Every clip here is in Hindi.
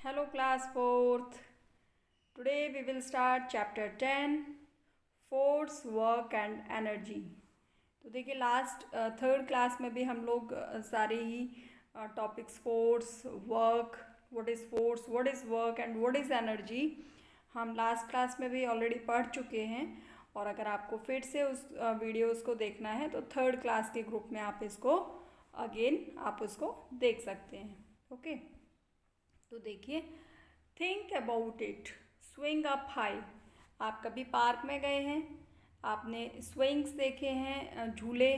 Hello class 4th. Today we will start chapter 10 force work and energy. तो देखिए लास्ट थर्ड क्लास में भी हम लोग सारे ही topics force work what is work and what is energy हम लास्ट क्लास में भी ऑलरेडी पढ़ चुके हैं। और अगर आपको फिर से उस वीडियोस को देखना है तो थर्ड क्लास के ग्रुप में आप इसको अगेन आप उसको देख सकते हैं। ओके तो देखिए think about it swing up high. आप कभी पार्क में गए हैं, आपने स्विंग्स देखे हैं, झूले,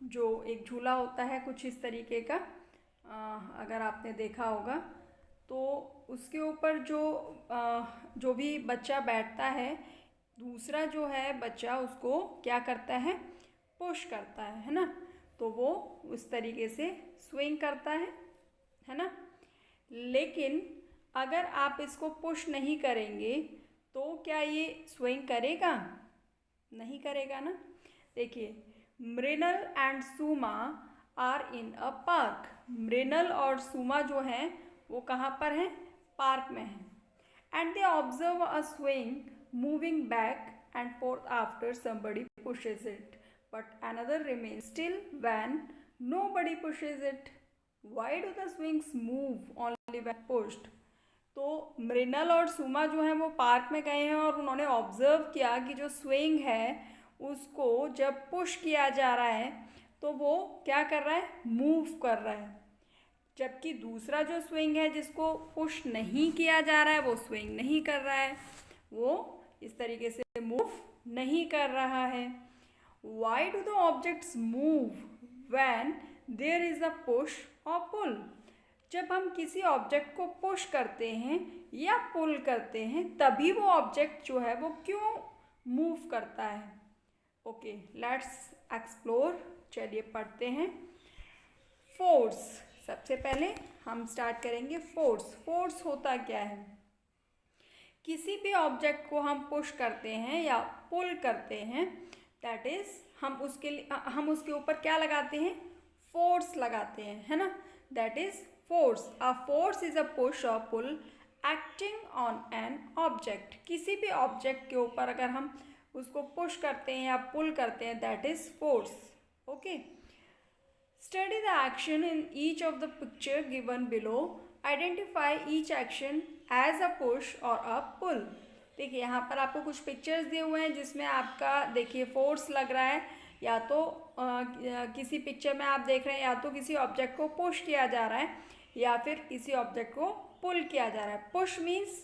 जो एक झूला होता है कुछ इस तरीके का, अगर आपने देखा होगा तो उसके ऊपर जो भी बच्चा बैठता है, दूसरा जो है बच्चा उसको क्या करता है, पुश करता है ना। तो वो उस तरीके से स्विंग करता है ना। लेकिन अगर आप इसको पुश नहीं करेंगे तो क्या ये स्विंग करेगा? नहीं करेगा ना। देखिए Mrinal and Suma are in a park. Mrinal और सुमा जो हैं वो कहाँ पर हैं? पार्क में हैं। And they observe a swing moving back and fourth after somebody pushes it, but another remains still when nobody pushes it. Why do the swings move only when pushed? तो मृणल और सुमा जो है वो पार्क में गए हैं और उन्होंने ऑब्जर्व किया कि जो स्विंग है उसको जब पुश किया जा रहा है तो वो क्या कर रहा है, मूव कर रहा है। जबकि दूसरा जो स्विंग है जिसको पुश नहीं किया जा रहा है वो स्विंग नहीं कर रहा है, वो इस तरीके से मूव नहीं कर रहा है। Why do the objects move when there is a push or pull? जब हम किसी ऑब्जेक्ट को पुश करते हैं या पुल करते हैं तभी वो ऑब्जेक्ट जो है वो क्यों मूव करता है। Okay let's explore. चलिए पढ़ते हैं। फोर्स, सबसे पहले हम स्टार्ट करेंगे। फोर्स होता क्या है? किसी भी ऑब्जेक्ट को हम पुश करते हैं या पुल करते हैं, दैट इज हम उसके ऊपर क्या लगाते हैं, फोर्स लगाते हैं, है ना। That is force. A force is a push और पुल एक्टिंग ऑन एन ऑब्जेक्ट। किसी भी ऑब्जेक्ट के ऊपर अगर हम उसको पुश करते हैं या पुल करते हैं, that is force. Okay study the action in each of the picture given below. Identify each action as a push or a पुल। देखिए यहाँ पर आपको कुछ पिक्चर्स दिए हुए हैं जिसमें आपका देखिए फोर्स लग रहा है, या तो किसी पिक्चर में आप देख रहे हैं या तो किसी ऑब्जेक्ट को पुश किया जा रहा है या फिर किसी ऑब्जेक्ट को पुल किया जा रहा है। पुश मीन्स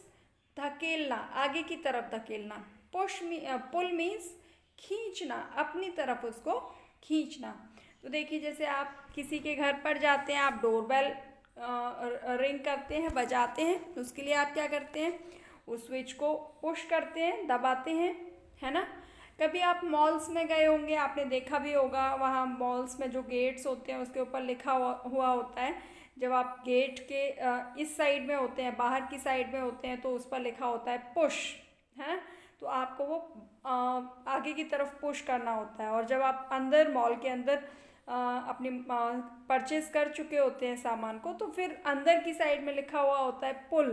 धकेलना, आगे की तरफ धकेलना। पुल मीन्स खींचना, अपनी तरफ उसको खींचना। तो देखिए जैसे आप किसी के घर पर जाते हैं, आप डोरबेल रिंग करते हैं, बजाते हैं, तो उसके लिए आप क्या करते हैं, उस स्विच को पुश करते हैं, दबाते हैं, है ना। कभी आप मॉल्स में गए होंगे, आपने देखा भी होगा, वहाँ मॉल्स में जो गेट्स होते हैं उसके ऊपर लिखा हुआ होता है। जब आप गेट के इस साइड में होते हैं, बाहर की साइड में होते हैं, तो उस पर लिखा होता है पुश, है ना। तो आपको वो आगे की तरफ पुश करना होता है। और जब आप अंदर मॉल के अंदर अपनी परचेज कर चुके होते हैं सामान को, तो फिर अंदर की साइड में लिखा हुआ होता है पुल,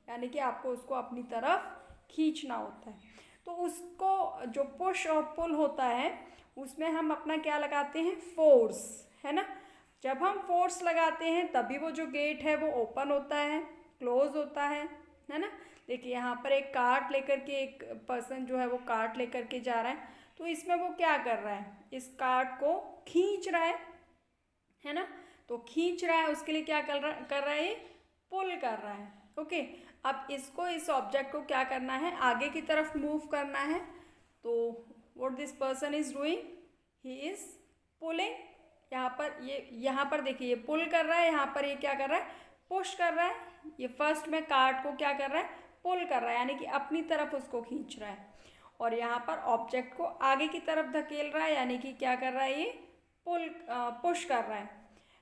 यानी कि आपको उसको अपनी तरफ खींचना होता है। तो उसको जो पुश और पुल होता है उसमें हम अपना क्या लगाते हैं, फोर्स, है ना। जब हम फोर्स लगाते हैं तभी वो जो गेट है वो ओपन होता है, क्लोज होता है ना। देखिए यहाँ पर एक कार्ट लेकर के एक पर्सन जो है वो कार्ट लेकर के जा रहा है, तो इसमें वो क्या कर रहा है, इस कार्ट को खींच रहा है ना। तो खींच रहा है, उसके लिए क्या कर रहा है, ये पुल कर रहा है। ओके अब इसको, इस ऑब्जेक्ट को क्या करना है, आगे की तरफ मूव करना है। तो what this person is doing, he is pulling. यहाँ पर देखिए ये पुल कर रहा है, यहाँ पर ये क्या कर रहा है, पुश कर रहा है। ये फर्स्ट में कार्ट को क्या कर रहा है, पुल कर रहा है, यानी कि अपनी तरफ उसको खींच रहा है। और यहाँ पर ऑब्जेक्ट को आगे की तरफ धकेल रहा है, यानी कि क्या कर रहा है, ये पुश कर रहा है।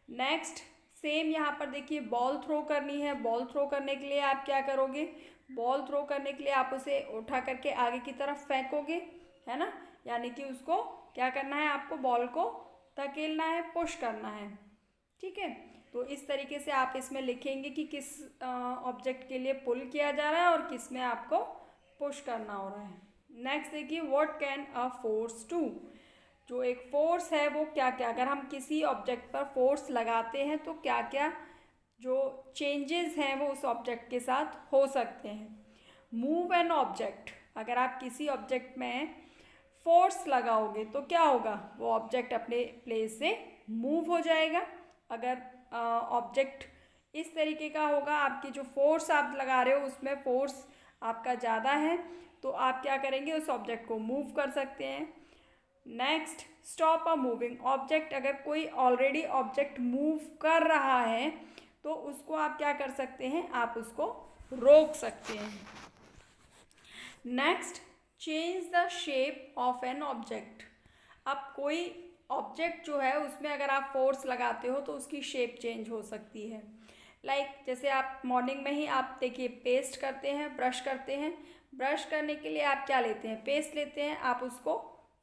नेक्स्ट सेम यहाँ पर देखिए बॉल थ्रो करनी है। बॉल थ्रो करने के लिए आप क्या करोगे, बॉल थ्रो करने के लिए आप उसे उठा करके आगे की तरफ फेंकोगे, है ना। यानी कि उसको क्या करना है, आपको बॉल को धकेलना है, पुश करना है, ठीक है। तो इस तरीके से आप इसमें लिखेंगे कि किस ऑब्जेक्ट के लिए पुल किया जा रहा है और किस में आपको पुश करना हो रहा है। नेक्स्ट देखिए, what can a force do. जो एक फोर्स है वो क्या क्या, अगर हम किसी ऑब्जेक्ट पर फोर्स लगाते हैं तो क्या क्या जो चेंजेस हैं वो उस ऑब्जेक्ट के साथ हो सकते हैं। मूव एन ऑब्जेक्ट, अगर आप किसी ऑब्जेक्ट में फोर्स लगाओगे तो क्या होगा, वो ऑब्जेक्ट अपने प्लेस से मूव हो जाएगा। अगर ऑब्जेक्ट इस तरीके का होगा, आपकी जो फोर्स आप लगा रहे हो उसमें फोर्स आपका ज़्यादा है, तो आप क्या करेंगे, उस ऑब्जेक्ट को मूव कर सकते हैं। Next, stop a moving object, अगर कोई ऑलरेडी ऑब्जेक्ट मूव कर रहा है तो उसको आप क्या कर सकते हैं, आप उसको रोक सकते हैं। Next, change the shape of an object. अब कोई ऑब्जेक्ट जो है उसमें अगर आप फोर्स लगाते हो तो उसकी शेप चेंज हो सकती है। जैसे आप मॉर्निंग में ही आप देखिए पेस्ट करते हैं, ब्रश करते हैं, ब्रश करने के लिए आप क्या लेते हैं, पेस्ट लेते हैं, आप उसको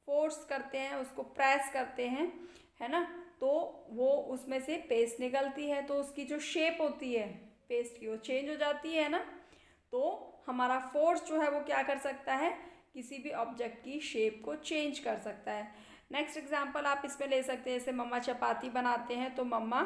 फोर्स करते हैं, उसको प्रेस करते हैं, है ना, तो वो उसमें से पेस्ट निकलती है, तो उसकी जो शेप होती है पेस्ट की वो चेंज हो जाती है ना। तो हमारा फोर्स जो है वो क्या कर सकता है, किसी भी ऑब्जेक्ट की शेप को चेंज कर सकता है। नेक्स्ट एग्जांपल आप इसमें ले सकते हैं, जैसे मम्मा चपाती बनाते हैं तो मम्मा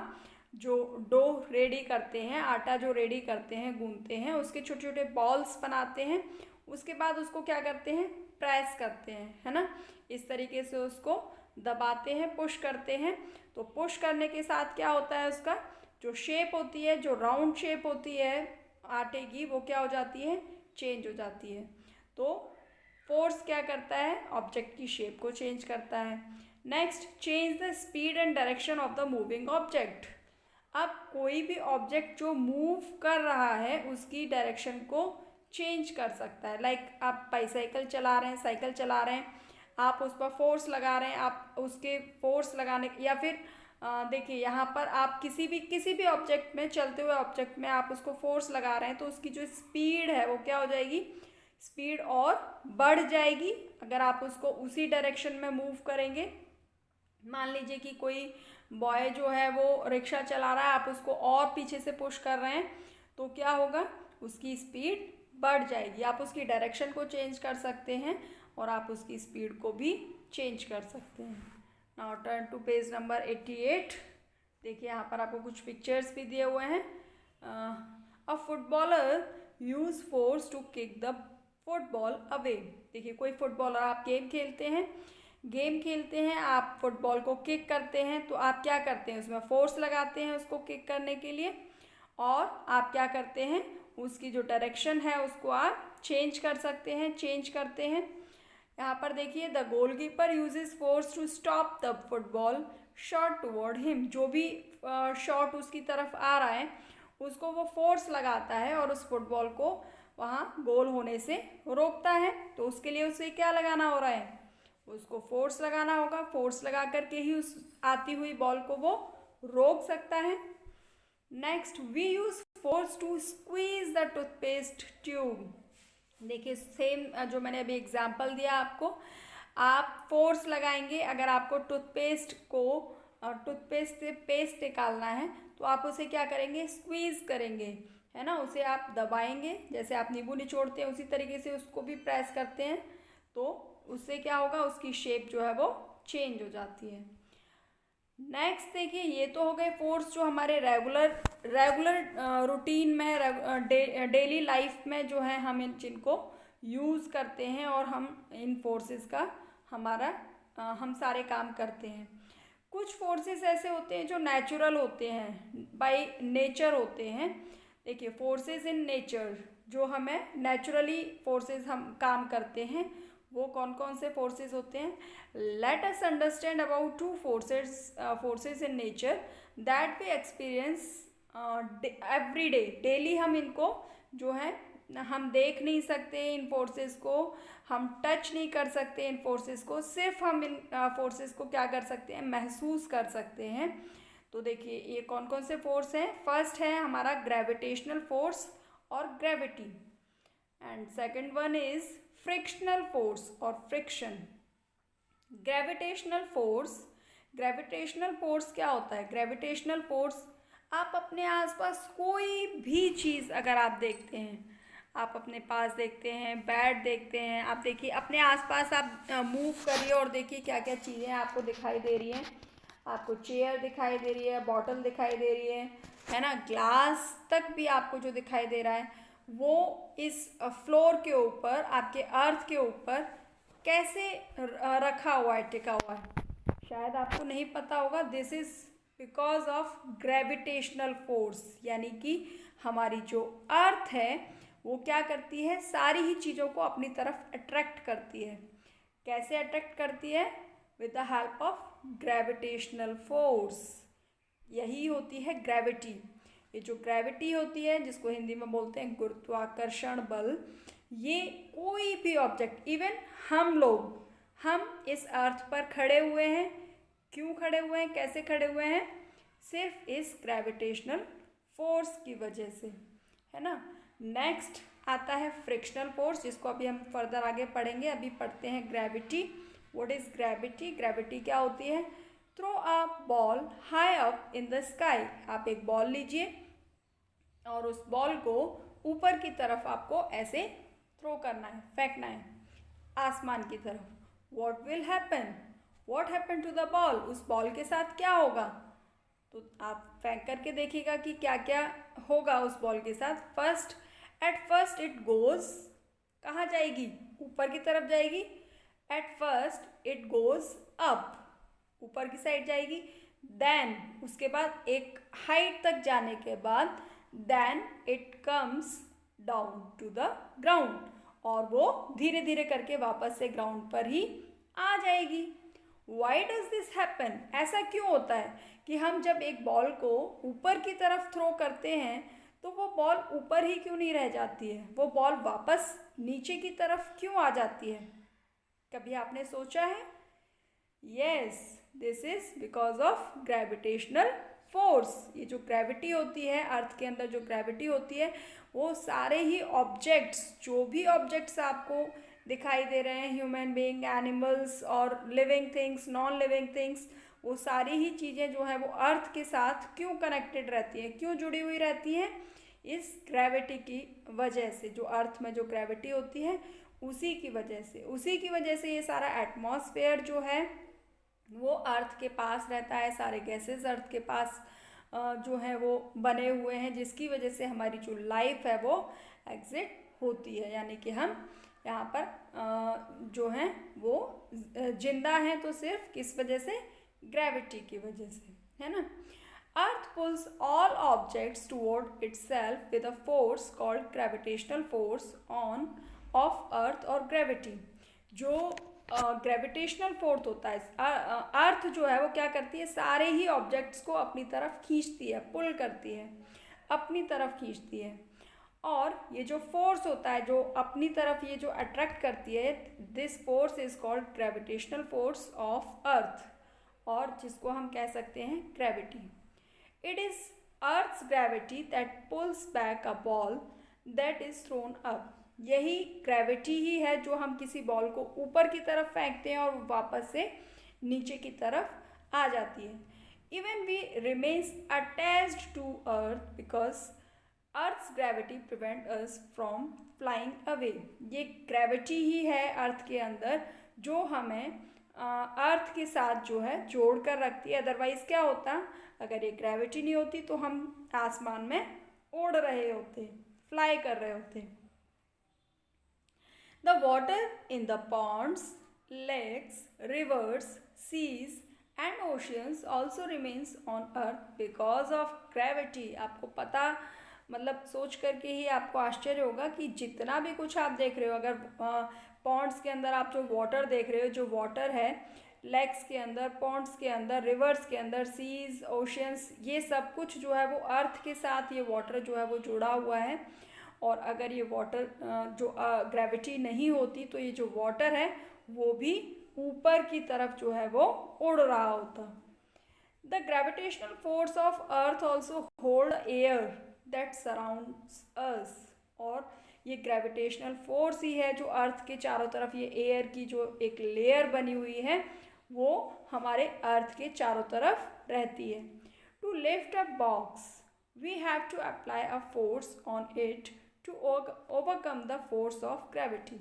जो डो रेडी करते हैं, आटा जो रेडी करते हैं, गूंथते हैं, उसके छोटे छोटे बॉल्स बनाते हैं, उसके बाद उसको क्या करते हैं, प्रेस करते हैं, है ना, इस तरीके से उसको दबाते हैं, पुश करते हैं। तो पुश करने के साथ क्या होता है, उसका जो शेप होती है, जो राउंड शेप होती है आटे की, वो क्या हो जाती है, चेंज हो जाती है। तो फोर्स क्या करता है, ऑब्जेक्ट की शेप को चेंज करता है। Next, change the speed and direction of the moving object. अब कोई भी ऑब्जेक्ट जो मूव कर रहा है उसकी डायरेक्शन को चेंज कर सकता है। आप बाईसाइकिल चला रहे हैं, साइकिल चला रहे हैं, आप उस पर फोर्स लगा रहे हैं, आप उसके फोर्स लगाने, या फिर देखिए यहाँ पर आप किसी भी ऑब्जेक्ट में, चलते हुए ऑब्जेक्ट में आप उसको फोर्स लगा रहे हैं तो उसकी जो स्पीड है वो क्या हो जाएगी, स्पीड और बढ़ जाएगी अगर आप उसको उसी डायरेक्शन में मूव करेंगे। मान लीजिए कि कोई बॉय जो है वो रिक्शा चला रहा है, आप उसको और पीछे से पुश कर रहे हैं तो क्या होगा, उसकी स्पीड बढ़ जाएगी। आप उसकी डायरेक्शन को चेंज कर सकते हैं और आप उसकी स्पीड को भी चेंज कर सकते हैं। Now turn to page number 88। देखिए यहाँ पर आपको कुछ पिक्चर्स भी दिए हुए हैं। A footballer use force to kick the football away. देखिए कोई फुटबॉलर, आप गेम खेलते हैं, आप फुटबॉल को किक करते हैं, तो आप क्या करते हैं, उसमें फोर्स लगाते हैं उसको किक करने के लिए, और आप क्या करते हैं, उसकी जो डायरेक्शन है उसको आप चेंज कर सकते हैं, चेंज करते हैं। यहाँ पर देखिए, the goalkeeper uses force to stop the football shot toward him. जो भी शॉट उसकी तरफ आ रहा है उसको वो फोर्स लगाता है और उस फुटबॉल को वहाँ गोल होने से रोकता है। तो उसके लिए उसे क्या लगाना हो रहा है, उसको फोर्स लगाना होगा, फोर्स लगा करके ही उस आती हुई बॉल को वो रोक सकता है। Next, we use force to squeeze the toothpaste tube. देखिए सेम जो मैंने अभी एग्जांपल दिया आपको, आप फोर्स लगाएंगे, अगर आपको टूथपेस्ट से पेस्ट निकालना है तो आप उसे क्या करेंगे, स्क्वीज करेंगे, है ना, उसे आप दबाएंगे, जैसे आप नींबू निचोड़ते हैं उसी तरीके से उसको भी प्रेस करते हैं, तो उससे क्या होगा, उसकी शेप जो है वो चेंज हो जाती है। नेक्स्ट देखिए, ये तो हो गए फोर्स जो हमारे रेगुलर रूटीन में, डेली लाइफ में जो है हम जिनको यूज़ करते हैं और हम इन फोर्सेस का हम सारे काम करते हैं। कुछ फोर्सेस ऐसे होते हैं जो नेचुरल होते हैं, बाय नेचर होते हैं। देखिए फोर्सेस इन नेचर, जो हमें नेचुरली फोर्सेस हम काम करते हैं, वो कौन कौन से फोर्सेस होते हैं। Let us understand about two forces in nature that we experience every day. Daily हम इनको जो है, हम देख नहीं सकते इन फोर्सेस को, हम टच नहीं कर सकते इन फोर्सेस को, सिर्फ हम इन फोर्सेस को क्या कर सकते हैं, महसूस कर सकते हैं। तो देखिए ये कौन कौन से फोर्स हैं। फर्स्ट है हमारा ग्रेविटेशनल फोर्स और gravity, and second one is frictional force और फ्रिक्शन। ग्रेविटेशनल फोर्स क्या होता है, ग्रेविटेशनल फोर्स आप अपने आसपास कोई भी चीज़ अगर आप देखते हैं, आप अपने पास देखते हैं, बेड देखते हैं, आप देखिए अपने आसपास, आप मूव करिए और देखिए क्या क्या चीज़ें आपको दिखाई दे रही हैं। आपको चेयर दिखाई दे रही है, बॉटल दिखाई दे रही है ना, ग्लास तक भी आपको जो दिखाई दे रहा है वो इस फ्लोर के ऊपर, आपके अर्थ के ऊपर कैसे रखा हुआ है, टिका हुआ है। शायद आपको नहीं पता होगा, this is because of gravitational force, यानी कि हमारी जो अर्थ है वो क्या करती है, सारी ही चीज़ों को अपनी तरफ अट्रैक्ट करती है। कैसे अट्रैक्ट करती है? With the help of gravitational force. यही होती है ग्रेविटी। ये जो ग्रेविटी होती है, जिसको हिंदी में बोलते हैं गुरुत्वाकर्षण बल, ये कोई भी ऑब्जेक्ट, इवन हम इस अर्थ पर खड़े हुए हैं, क्यों खड़े हुए हैं, कैसे खड़े हुए हैं? सिर्फ इस ग्रेविटेशनल फोर्स की वजह से, है ना। नेक्स्ट आता है फ्रिक्शनल फोर्स, जिसको अभी हम फर्दर आगे पढ़ेंगे। अभी पढ़ते हैं gravity. What is gravity? Gravity क्या होती है? Throw a ball high up in the sky. आप एक बॉल लीजिए और उस बॉल को ऊपर की तरफ आपको ऐसे थ्रो करना है, फेंकना है आसमान की तरफ। What will happen? What happen to the ball? उस बॉल के साथ क्या होगा? तो आप फेंक करके देखिएगा कि क्या क्या होगा उस बॉल के साथ। एट फर्स्ट इट गोज, कहाँ जाएगी? ऊपर की तरफ जाएगी। At first it goes up, ऊपर की साइड जाएगी। देन उसके बाद एक हाइट तक जाने के बाद then it comes down to the ground, और वो धीरे धीरे करके वापस से ग्राउंड पर ही आ जाएगी। Why does this happen? ऐसा क्यों होता है कि हम जब एक बॉल को ऊपर की तरफ थ्रो करते हैं तो वो बॉल ऊपर ही क्यों नहीं रह जाती है, वो बॉल वापस नीचे की तरफ क्यों आ जाती है? कभी आपने सोचा है? Yes, this is because of gravitational force. ये जो ग्रेविटी होती है, अर्थ के अंदर जो ग्रेविटी होती है, वो सारे ही ऑब्जेक्ट्स, जो भी ऑब्जेक्ट्स आपको दिखाई दे रहे हैं, ह्यूमन बीइंग, एनिमल्स और living things, non living things, वो सारी ही चीज़ें जो है वो अर्थ के साथ क्यों कनेक्टेड रहती हैं, क्यों जुड़ी हुई रहती हैं? इस ग्रेविटी की वजह से। जो अर्थ में जो ग्रेविटी होती है उसी की वजह से ये सारा एटमॉस्फेयर जो है वो अर्थ के पास रहता है, सारे गैसेस अर्थ के पास जो है वो बने हुए हैं, जिसकी वजह से हमारी जो लाइफ है वो एग्जिट होती है। यानी कि हम यहाँ पर जो हैं वो जिंदा हैं तो सिर्फ किस वजह से? ग्रेविटी की वजह से, है ना। Earth pulls all objects toward itself with a force called gravitational force on of earth और ग्रेविटी। जो ग्रेविटेशनल फोर्स होता है, अर्थ जो है वो क्या करती है, सारे ही ऑब्जेक्ट्स को अपनी तरफ खींचती है, पुल करती है, अपनी तरफ खींचती है। और ये जो फोर्स होता है जो अपनी तरफ ये जो अट्रैक्ट करती है, this force is called gravitational force of earth, और जिसको हम कह सकते हैं gravity. It is earth's gravity that pulls back a ball that is thrown up. यही ग्रेविटी ही है जो हम किसी बॉल को ऊपर की तरफ फेंकते हैं और वापस से नीचे की तरफ आ जाती है। Even we remains attached to earth because earth's gravity prevent us from flying away. ये ग्रेविटी ही है अर्थ के अंदर जो हमें अर्थ के साथ जो है जोड़ कर रखती है। अदरवाइज क्या होता, अगर ये ग्रेविटी नहीं होती तो हम आसमान में उड़ रहे होते, फ्लाई कर रहे होते। The water in the ponds, lakes, rivers, seas and oceans also remains on earth because of gravity। आपको पता, मतलब सोच करके ही आपको आश्चर्य होगा कि जितना भी कुछ आप देख रहे हो, अगर पॉन्ड्स के अंदर आप जो वाटर देख रहे हो, जो वाटर है लेक्स के अंदर, पॉन्ड्स के अंदर, रिवर्स के अंदर, सीज, ओशियंस, ये सब कुछ जो है वो अर्थ के साथ ये वाटर जो है वो जुड़ा हुआ है। और अगर ये वाटर जो ग्रेविटी नहीं होती तो ये जो वाटर है वो भी ऊपर की तरफ जो है वो उड़ रहा होता। The gravitational force of earth also hold air that surrounds us. और ये ग्रेविटेशनल फोर्स ही है जो अर्थ के चारों तरफ, ये एयर की जो एक लेयर बनी हुई है वो हमारे अर्थ के चारों तरफ रहती है। To lift a box we have to apply a force on it to overcome the force of gravity.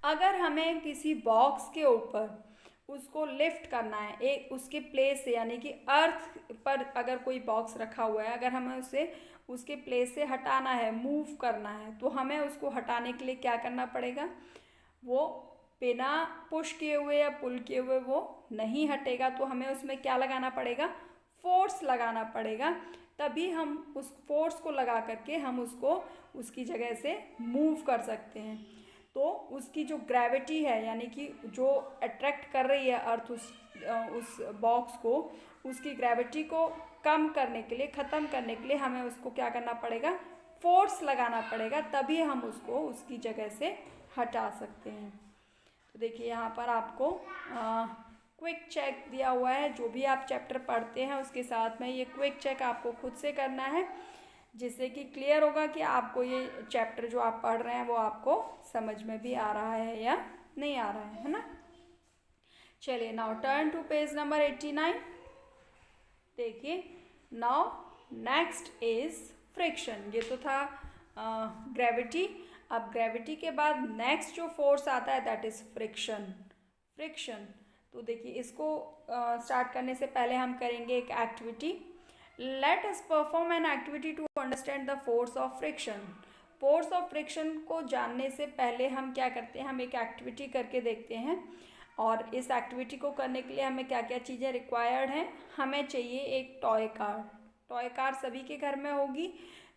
अगर हमें किसी बॉक्स के ऊपर उसको लिफ्ट करना है, एक उसके प्लेस से, यानी कि अर्थ पर अगर कोई बॉक्स रखा हुआ है, अगर हमें उसे उसके प्लेस से हटाना है, मूव करना है, तो हमें उसको हटाने के लिए क्या करना पड़ेगा? वो बिना पुश किए हुए या पुल किए हुए वो नहीं हटेगा, तो हमें उसमें क्या लगाना पड़ेगा? फोर्स लगाना पड़ेगा। तभी हम उस फोर्स को लगा करके हम उसको उसकी जगह से मूव कर सकते हैं। तो उसकी जो ग्रेविटी है, यानी कि जो अट्रैक्ट कर रही है अर्थ उस बॉक्स को, उसकी ग्रेविटी को कम करने के लिए, ख़त्म करने के लिए हमें उसको क्या करना पड़ेगा? फोर्स लगाना पड़ेगा, तभी हम उसको उसकी जगह से हटा सकते हैं। तो देखिए यहाँ पर आपको क्विक चेक दिया हुआ है। जो भी आप चैप्टर पढ़ते हैं उसके साथ में ये क्विक चेक आपको खुद से करना है, जिससे कि क्लियर होगा कि आपको ये चैप्टर जो आप पढ़ रहे हैं वो आपको समझ में भी आ रहा है या नहीं आ रहा है ना। चलिए, now turn to page number 89। देखिए, नाउ नेक्स्ट इज फ्रिक्शन। ये तो था ग्रेविटी। अब ग्रेविटी के बाद नेक्स्ट जो फोर्स आता है दैट इज फ्रिक्शन। फ्रिक्शन, तो देखिए इसको स्टार्ट करने से पहले हम करेंगे एक activity. Let us perform an activity to understand the force of friction. Force of friction को जानने से पहले हम क्या करते हैं? हम एक एक्टिविटी करके देखते हैं। और इस एक्टिविटी को करने के लिए हमें क्या क्या चीज़ें रिक्वायर्ड हैं? हमें चाहिए एक टॉय कार। टॉय कार सभी के घर में होगी,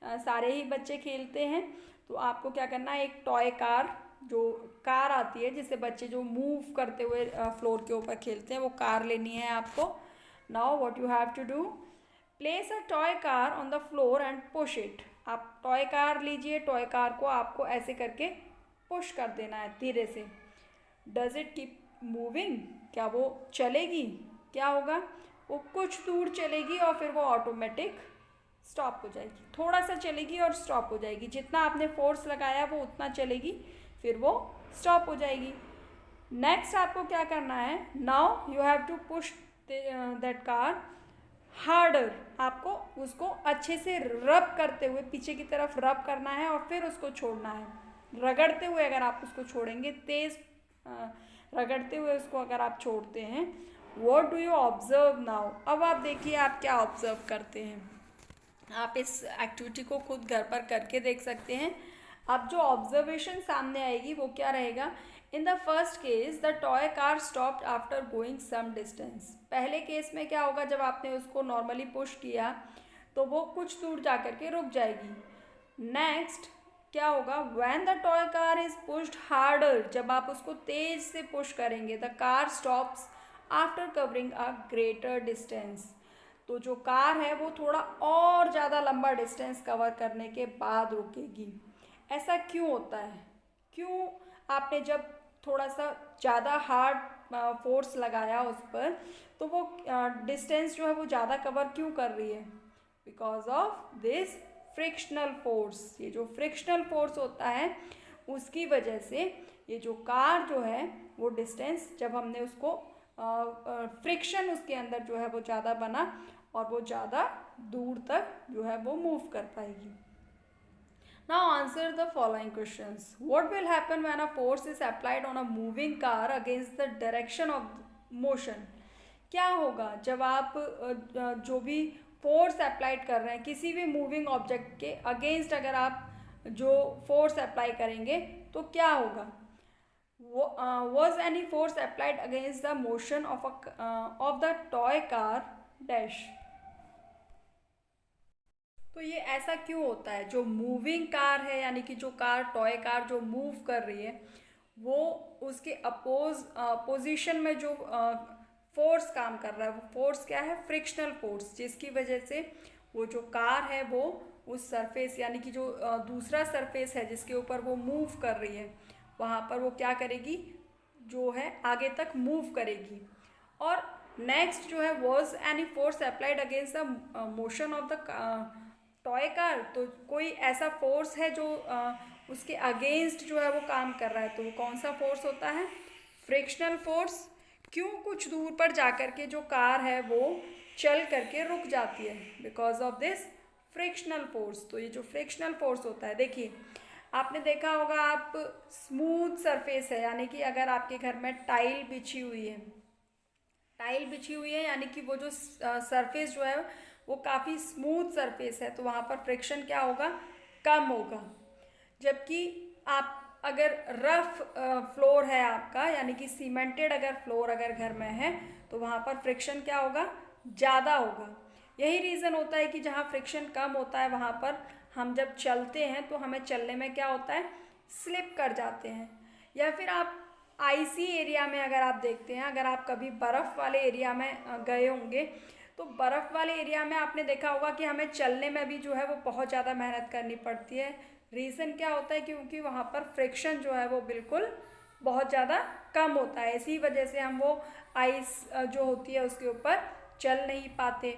सारे ही बच्चे खेलते हैं। तो आपको क्या करना है? एक टॉय कार, जो कार आती है जिससे बच्चे जो मूव करते हुए फ्लोर के ऊपर खेलते हैं, वो कार लेनी है आपको। Now what you have to do, place a toy car on the floor and push it. आप टॉय कार लीजिए, टॉय कार को आपको ऐसे करके पुश कर देना है धीरे से। Does it keep moving? क्या वो चलेगी? क्या होगा? वो कुछ दूर चलेगी और फिर वो ऑटोमेटिक स्टॉप हो जाएगी। थोड़ा सा चलेगी और स्टॉप हो जाएगी। जितना आपने फोर्स लगाया वो उतना चलेगी, फिर वो स्टॉप हो जाएगी। नेक्स्ट आपको क्या करना है? Now you have to push that car harder. आपको उसको अच्छे से रब करते हुए पीछे की तरफ रब करना है और फिर उसको छोड़ना है। रगड़ते हुए अगर आप उसको छोड़ेंगे, तेज़ रगड़ते हुए उसको अगर आप छोड़ते हैं। What do you observe now? अब आप देखिए आप क्या ऑब्जर्व करते हैं। आप इस एक्टिविटी को खुद घर पर करके देख सकते हैं। अब जो ऑब्जर्वेशन सामने आएगी वो क्या रहेगा? In the first case the toy car stopped after going some distance. पहले केस में क्या होगा? जब आपने उसको नॉर्मली पुश किया तो वो कुछ दूर जा कर के रुक जाएगी। नेक्स्ट क्या होगा? When the toy car is pushed harder, जब आप उसको तेज से पुश करेंगे, the car stops after covering a greater distance. तो जो कार है वो थोड़ा और ज़्यादा लंबा डिस्टेंस कवर करने के बाद रुकेगी। ऐसा क्यों होता है? क्यों आपने जब थोड़ा सा ज़्यादा हार्ड फोर्स लगाया उस पर, तो वो डिस्टेंस जो है वो ज़्यादा कवर क्यों कर रही है? Because of this frictional force. ये जो फ्रिक्शनल फोर्स होता है उसकी वजह से ये जो कार जो है वो डिस्टेंस, जब हमने उसको फ्रिक्शन उसके अंदर जो है वो ज़्यादा बना और वो ज़्यादा दूर तक जो है वो मूव कर पाएगी। Now answer the following questions. What will happen when a force is applied on a moving car against the direction of motion? क्या होगा जब आप जो भी फोर्स अप्लाइड कर रहे हैं किसी भी मूविंग ऑब्जेक्ट के अगेंस्ट, अगर आप जो फोर्स अप्लाई करेंगे तो क्या होगा? Was any force applied against the motion of the toy car dash? तो ये ऐसा क्यों होता है? जो मूविंग कार है, यानी कि जो कार टॉय कार जो मूव कर रही है, वो उसके पोजीशन में जो फोर्स काम कर रहा है, वो फोर्स क्या है? फ्रिक्शनल फोर्स, जिसकी वजह से वो जो कार है वो उस सरफेस, यानी कि जो दूसरा सरफेस है जिसके ऊपर वो मूव कर रही है, वहाँ पर वो क्या करेगी? जो है आगे तक मूव करेगी। और नेक्स्ट जो है, was any force applied against the motion of the toy car? तो कोई ऐसा फोर्स है जो उसके अगेंस्ट जो है वो काम कर रहा है, तो वो कौन सा फोर्स होता है? Frictional force. क्यों कुछ दूर पर जाकर के जो कार है वो चल करके रुक जाती है because of this frictional force. तो ये जो फ्रिक्शनल फोर्स होता है, देखिए आपने देखा होगा, आप स्मूथ सरफेस है यानी कि अगर आपके घर में टाइल बिछी हुई है, यानी कि वो जो सरफेस जो है वो काफ़ी स्मूथ सरफेस है, तो वहाँ पर फ्रिक्शन क्या होगा, कम होगा। जबकि आप अगर रफ फ्लोर है आपका, यानी कि सीमेंटेड अगर फ्लोर अगर घर में है, तो वहाँ पर फ्रिक्शन क्या होगा, ज़्यादा होगा। यही रीज़न होता है कि जहाँ फ्रिक्शन कम होता है वहाँ पर हम जब चलते हैं तो हमें चलने में क्या होता है, स्लिप कर जाते हैं। या फिर आप आइसी एरिया में अगर आप देखते हैं, अगर आप कभी बर्फ़ वाले एरिया में गए होंगे, तो बर्फ़ वाले एरिया में आपने देखा होगा कि हमें चलने में भी जो है वो बहुत ज़्यादा मेहनत करनी पड़ती है। रीज़न क्या होता है, क्योंकि वहाँ पर फ्रिक्शन जो है वो बिल्कुल बहुत ज़्यादा कम होता है। इसी वजह से हम वो आइस जो होती है उसके ऊपर चल नहीं पाते।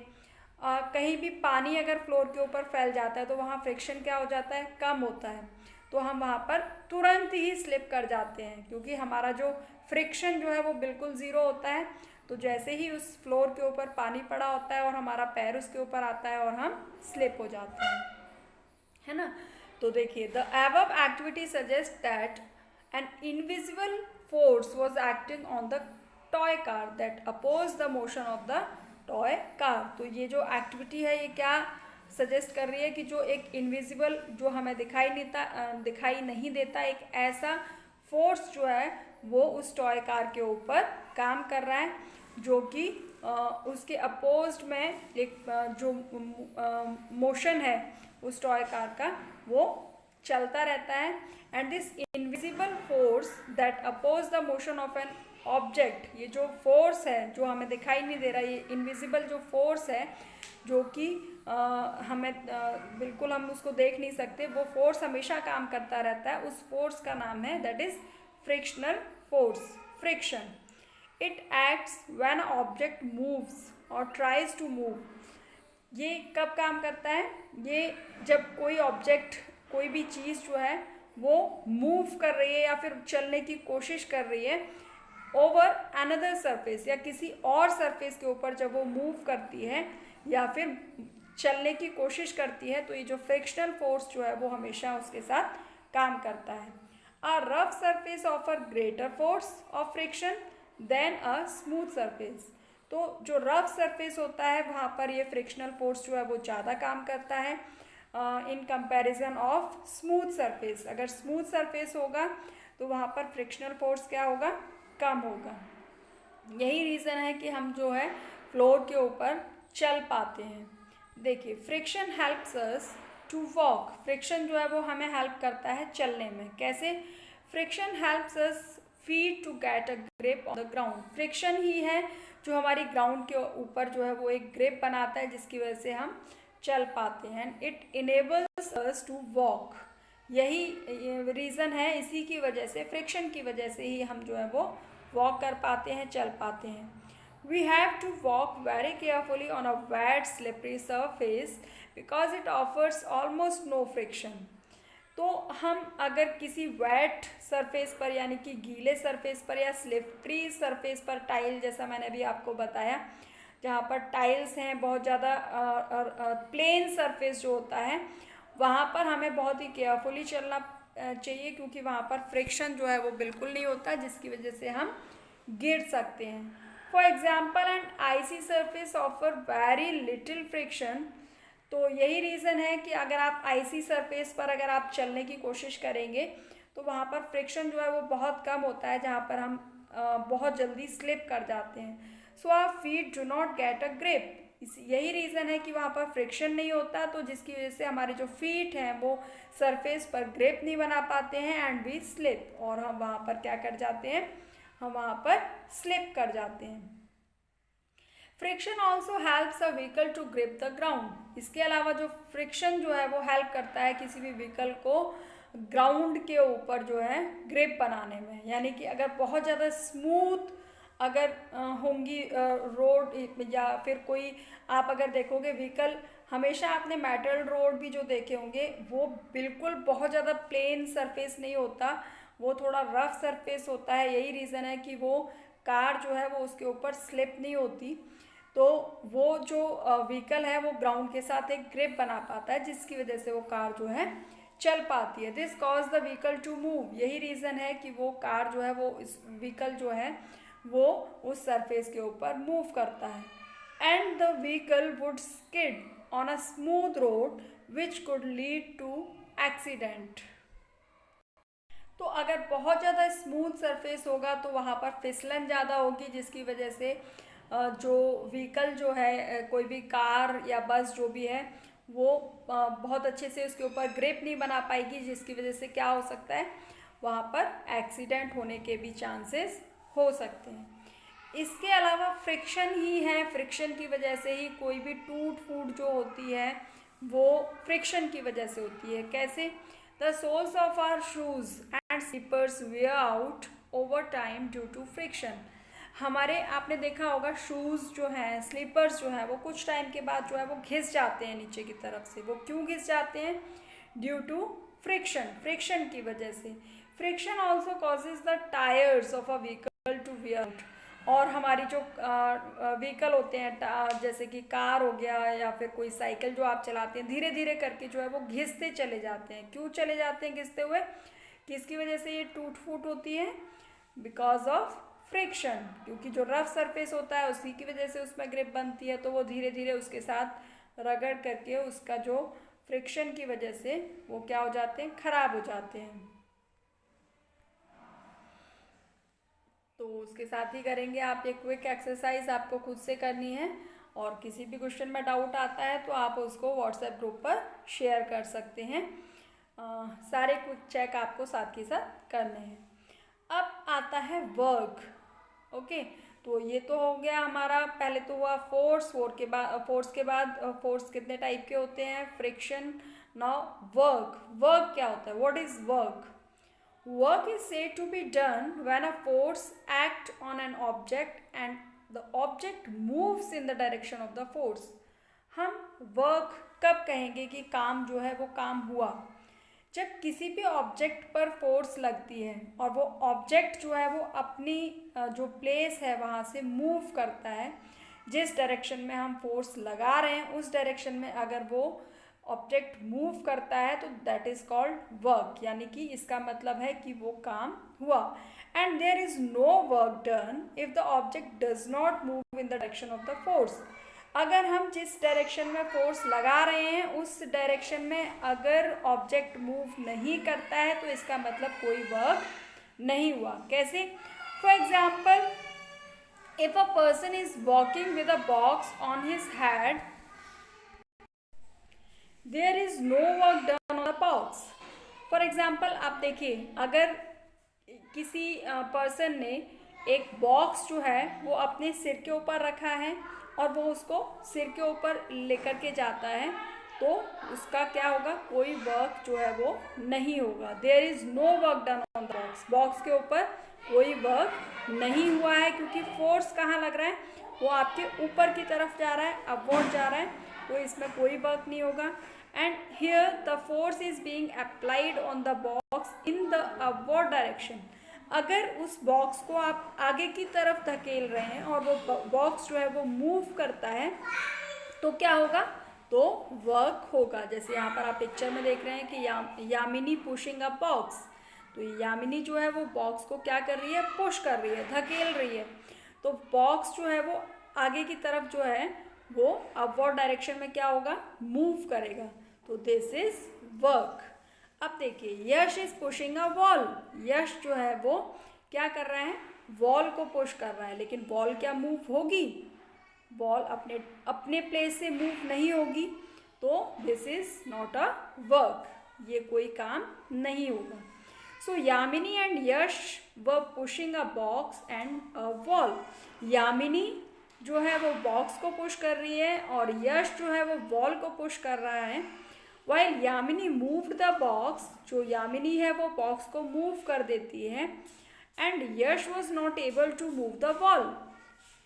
कहीं भी पानी अगर फ्लोर के ऊपर फैल जाता है तो वहाँ फ्रिक्शन क्या हो जाता है, कम होता है, तो हम वहाँ पर तुरंत ही स्लिप कर जाते हैं, क्योंकि हमारा जो फ्रिक्शन जो है वो बिल्कुल ज़ीरो होता है। तो जैसे ही उस फ्लोर के ऊपर पानी पड़ा होता है और हमारा पैर उसके ऊपर आता है और हम स्लिप हो जाते हैं, है ना। तो देखिए, the above activity suggest that an invisible force was acting on the toy car that oppose the motion of the toy car. तो ये जो एक्टिविटी है ये क्या सजेस्ट कर रही है कि जो एक इनविजिबल, जो हमें दिखाई नहीं देता, एक ऐसा फोर्स जो है वो उस टॉय कार के ऊपर काम कर रहा है, जो कि उसके अपोज्ड में एक जो मोशन है उस टॉय कार का वो चलता रहता है। And this invisible force that oppose the motion of an object, ये जो फोर्स है जो हमें दिखाई नहीं दे रहा, ये इनविजिबल जो फोर्स है जो कि हमें बिल्कुल हम उसको देख नहीं सकते, वो फोर्स हमेशा काम करता रहता है। उस फोर्स का नाम है that is frictional force, friction. It acts when object moves और ट्राइज टू मूव। ये कब काम करता है, ये जब कोई ऑब्जेक्ट, कोई भी चीज़ जो है वो मूव कर रही है या फिर चलने की कोशिश कर रही है ओवर अनदर सरफेस, या किसी और सरफेस के ऊपर जब वो मूव करती है या फिर चलने की कोशिश करती है, तो ये जो फ्रिक्शनल फोर्स जो है वो हमेशा उसके साथ काम करता है। A rough surface offer greater force of friction than a smooth surface. तो जो रफ सरफेस होता है वहाँ पर ये फ्रिक्शनल फोर्स जो है वो ज़्यादा काम करता है in comparison of smooth surface. अगर स्मूथ सरफेस होगा तो वहाँ पर फ्रिक्शनल फोर्स क्या होगा, कम होगा। यही रीज़न है कि हम जो है फ्लोर के ऊपर चल पाते हैं। देखिए, friction helps us to walk. Friction जो है वो हमें हेल्प करता है चलने में। कैसे? Friction helps us feet to get a grip on the ground. Friction ही है जो हमारी ग्राउंड के ऊपर जो है वो एक ग्रिप बनाता है, जिसकी वजह से हम चल पाते हैं। It enables us to walk. यही रीज़न है, इसी की वजह से, फ्रिक्शन की वजह से ही हम जो है वो वॉक कर पाते हैं, चल पाते हैं। We have to walk very carefully on a wet slippery surface because it offers almost no friction. तो हम अगर किसी वेट सरफेस पर, यानी कि गीले सरफेस पर या स्लिपरी सरफेस पर, टाइल जैसा मैंने अभी आपको बताया, जहाँ पर टाइल्स हैं, बहुत ज़्यादा प्लेन सरफेस जो होता है, वहाँ पर हमें बहुत ही केयरफुली चलना चाहिए, क्योंकि वहाँ पर फ्रिक्शन जो है वो बिल्कुल नहीं होता, जिसकी वजह से हम गिर सकते हैं। For example, and icy surface offer very little friction. तो यही रीज़न है कि अगर आप आइसी सरफेस पर अगर आप चलने की कोशिश करेंगे तो वहाँ पर फ्रिक्शन जो है वो बहुत कम होता है, जहाँ पर हम बहुत जल्दी स्लिप कर जाते हैं। So our feet do not get a grip. यही रीज़न है कि वहाँ पर फ्रिक्शन नहीं होता, तो जिसकी वजह से हमारे जो फीट हैं वो सरफेस पर ग्रिप नहीं बना पाते हैं एंड वी स्लिप, और हम वहाँ पर क्या कर जाते हैं, हम वहाँ पर स्लिप कर जाते हैं। Friction also helps a vehicle to grip the ground. इसके अलावा जो फ्रिक्शन जो है वो हेल्प करता है किसी भी व्हीकल को ग्राउंड के ऊपर जो है ग्रिप बनाने में। यानी कि अगर बहुत ज़्यादा स्मूथ अगर होंगी रोड, या फिर कोई आप अगर देखोगे व्हीकल, हमेशा आपने मेटल रोड भी जो देखे होंगे वो बिल्कुल बहुत ज़्यादा प्लेन सरफेस नहीं होता, वो थोड़ा रफ सरफेस होता है। यही रीज़न है कि वो कार जो है वो उसके ऊपर स्लिप नहीं होती। तो वो जो व्हीकल है वो ग्राउंड के साथ एक ग्रिप बना पाता है, जिसकी वजह से वो कार जो है चल पाती है। This cause the vehicle to move, यही रीज़न है कि वो कार जो है वो इस व्हीकल जो है वो उस सरफेस के ऊपर मूव करता है। And the vehicle would skid on a smooth road which could lead to accident. तो अगर बहुत ज़्यादा स्मूथ सरफेस होगा तो वहाँ पर फिसलन ज़्यादा होगी, जिसकी वजह से जो व्हीकल जो है कोई भी कार या बस जो भी है वो बहुत अच्छे से उसके ऊपर ग्रिप नहीं बना पाएगी, जिसकी वजह से क्या हो सकता है, वहाँ पर एक्सीडेंट होने के भी चांसेस हो सकते हैं। इसके अलावा फ्रिक्शन ही है, फ्रिक्शन की वजह से ही कोई भी टूट फूट जो होती है वो फ्रिक्शन की वजह से होती है। कैसे? The soles of our shoes and slippers wear out over time due to friction. हमारे आपने देखा होगा शूज़ जो हैं, स्लीपर्स जो हैं, वो कुछ टाइम के बाद जो है वो घिस जाते हैं नीचे की तरफ से। वो क्यों घिस जाते हैं? ड्यू टू फ्रिक्शन, फ्रिक्शन की वजह से। Friction also causes the tyres of a vehicle to wear out. और हमारी जो व्हीकल होते हैं, जैसे कि कार हो गया या फिर कोई साइकिल जो आप चलाते हैं, धीरे धीरे करके जो है वो घिसते चले जाते हैं। क्यों चले जाते हैं घिसते हुए? किसकी वजह से ये टूट फूट होती है? बिकॉज ऑफ फ्रिक्शन, क्योंकि जो रफ सरफेस होता है उसी की वजह से उसमें ग्रिप बनती है, तो वो धीरे धीरे उसके साथ रगड़ करके उसका जो फ्रिक्शन की वजह से वो क्या हो जाते हैं, खराब हो जाते हैं। तो उसके साथ ही करेंगे आप एक क्विक एक्सरसाइज, आपको खुद से करनी है, और किसी भी क्वेश्चन में डाउट आता है तो आप उसको व्हाट्सएप ग्रुप पर शेयर कर सकते हैं। सारे क्विक चेक आपको साथ के साथ करने हैं। अब आता है वर्क। ओके, तो ये तो हो गया हमारा, पहले तो हुआ फोर्स, फोर्स कितने टाइप के होते हैं? फ्रिक्शन। नाउ वर्क, वर्क क्या होता है? What is work? Work is said to be done when a force acts on an object and the object moves in the direction of the force. हम वर्क कब कहेंगे कि काम जो है वो काम हुआ? जब किसी भी ऑब्जेक्ट पर फोर्स लगती है और वो ऑब्जेक्ट जो है वो अपनी जो प्लेस है वहाँ से मूव करता है, जिस डायरेक्शन में हम फोर्स लगा रहे हैं उस डायरेक्शन में अगर वो ऑब्जेक्ट मूव करता है तो दैट इज कॉल्ड वर्क, यानी कि इसका मतलब है कि वो काम हुआ। And there is no work done if the object does not move in the direction of the force. अगर हम जिस डायरेक्शन में फोर्स लगा रहे हैं उस डायरेक्शन में अगर ऑब्जेक्ट मूव नहीं करता है तो इसका मतलब कोई वर्क नहीं हुआ। कैसे? For example, if a person is walking with a box on his head, there is no work done on the box. For example, आप देखिए, अगर किसी पर्सन ने एक बॉक्स जो है वो अपने सिर के ऊपर रखा है और वो उसको सिर के ऊपर लेकर के जाता है, तो उसका क्या होगा? कोई वर्क जो है वो नहीं होगा। There is no work done on the box, box के ऊपर कोई वर्क नहीं हुआ है, क्योंकि फोर्स कहाँ लग रहा है? वो आपके ऊपर की तरफ जा रहा है, अपवर्ड जा रहा है, तो इसमें कोई वर्क नहीं होगा। And here the force is being applied on the box in the upward direction. अगर उस बॉक्स को आप आगे की तरफ धकेल रहे हैं और वो बॉक्स जो है वो मूव करता है तो क्या होगा? तो वर्क होगा। जैसे यहाँ पर आप पिक्चर में देख रहे हैं कि यामिनी पुशिंग अ बॉक्स, तो यामिनी जो है वो बॉक्स को क्या कर रही है? पुश कर रही है, धकेल रही है। तो बॉक्स जो है वो आगे की तरफ जो है वो अपवर्ड डायरेक्शन में क्या होगा? मूव करेगा। तो दिस इज वर्क। अब देखिए, यश इज पुशिंग अ वॉल, यश जो है वो क्या कर रहा है? वॉल को पुश कर रहा है, लेकिन वॉल क्या मूव होगी? बॉल अपने प्लेस से मूव नहीं होगी, तो this is not a work, ये कोई काम नहीं होगा। सो यामिनी एंड यश व pushing a box and a wall. Yamini जो है वो बॉक्स को पुश कर रही है और यश जो है वो वॉल को पुश कर रहा है। While Yamini moved the box, जो यामिनी है वो बॉक्स को मूव कर देती है, and Yash was not able to move the wall,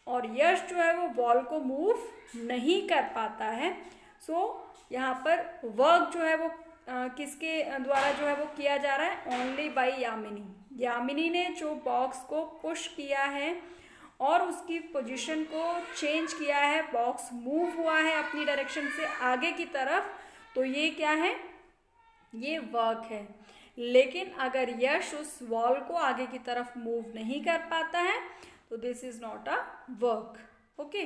और यश जो है वो वॉल को मूव नहीं कर पाता है। सो यहाँ पर वर्क जो है वो किसके द्वारा जो है वो किया जा रहा है? Only by Yamini. यामिनी ने जो बॉक्स को पुश किया है और उसकी पोजीशन को चेंज किया है, बॉक्स मूव हुआ है अपनी डायरेक्शन से आगे की तरफ, तो ये क्या है, ये वर्क है। लेकिन अगर यश उस वॉल को आगे की तरफ मूव नहीं कर पाता है तो this is not a work. Okay,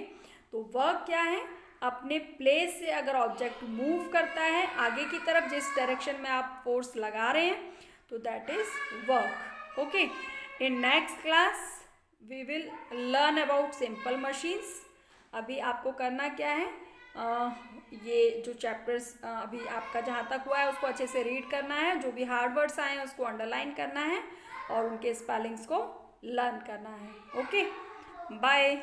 तो वर्क क्या है, अपने प्लेस से अगर ऑब्जेक्ट मूव करता है आगे की तरफ जिस डायरेक्शन में आप फोर्स लगा रहे हैं, तो that is work. Okay, in next class we will learn about simple machines. अभी आपको करना क्या है, ये जो चैप्टर्स अभी आपका जहाँ तक हुआ है उसको अच्छे से रीड करना है, जो भी हार्ड वर्ड्स आए हैं उसको अंडरलाइन करना है और उनके स्पेलिंग्स को लर्न करना है। Okay, bye.